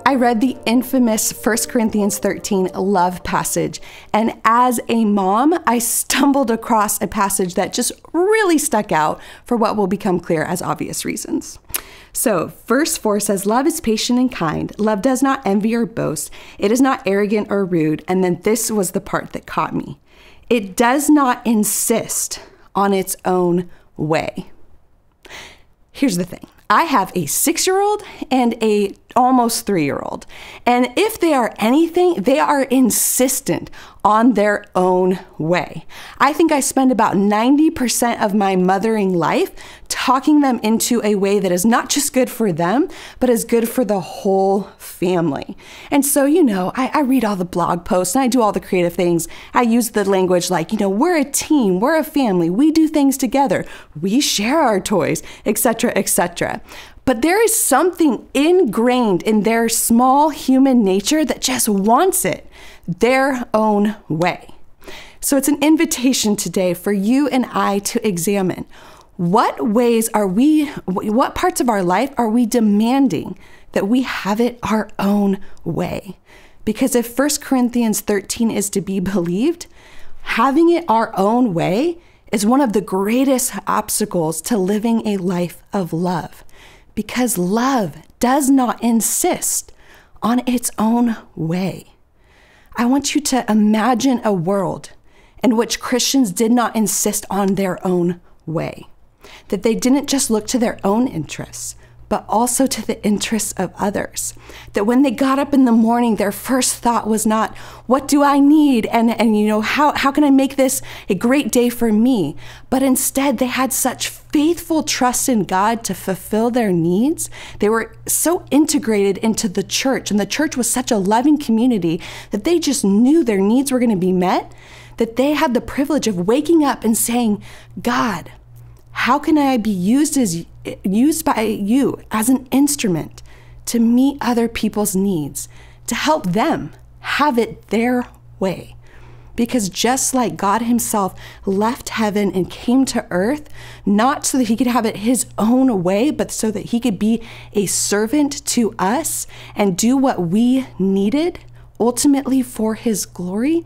I read the infamous 1 Corinthians 13 love passage, and as a mom, I stumbled across a passage that just really stuck out for what will become clear as obvious reasons. So, verse 4 says, "Love is patient and kind. Love does not envy or boast. It is not arrogant or rude." And then this was the part that caught me. "It does not insist on its own way." Here's the thing. I have a 6-year-old and a almost 3-year-old. And if they are anything, they are insistent on their own way. I think I spend about 90% of my mothering life talking them into a way that is not just good for them, but is good for the whole family. And so, I read all the blog posts and I do all the creative things. I use the language like, we're a team, we're a family, we do things together, we share our toys, etc., etc. But there is something ingrained in their small human nature that just wants it their own way. So it's an invitation today for you and I to examine what parts of our life are we demanding that we have it our own way? Because if 1 Corinthians 13 is to be believed, having it our own way is one of the greatest obstacles to living a life of love. Because love does not insist on its own way. I want you to imagine a world in which Christians did not insist on their own way, that they didn't just look to their own interests, but also to the interests of others. That when they got up in the morning, their first thought was not, what do I need? And how can I make this a great day for me? But instead, they had such faithful trust in God to fulfill their needs. They were so integrated into the church, and the church was such a loving community that they just knew their needs were going to be met, that they had the privilege of waking up and saying, God, how can I be used by you as an instrument to meet other people's needs, to help them have it their way? Because just like God himself left heaven and came to earth, not so that he could have it his own way, but so that he could be a servant to us and do what we needed, ultimately for his glory.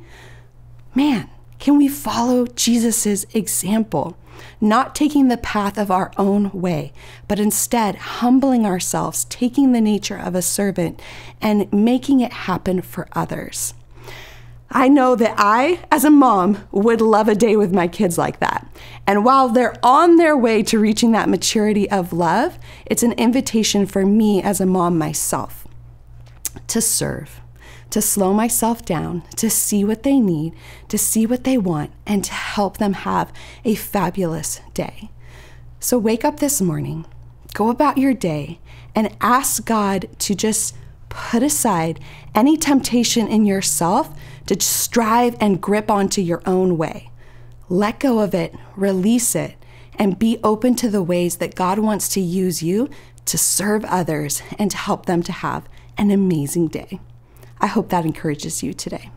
Man, can we follow Jesus's example? Not taking the path of our own way, but instead humbling ourselves, taking the nature of a servant and making it happen for others. I know that I, as a mom, would love a day with my kids like that. And while they're on their way to reaching that maturity of love, it's an invitation for me as a mom myself to serve, to slow myself down, to see what they need, to see what they want, and to help them have a fabulous day. So wake up this morning, go about your day, and ask God to just put aside any temptation in yourself to strive and grip onto your own way. Let go of it, release it, and be open to the ways that God wants to use you to serve others and to help them to have an amazing day. I hope that encourages you today.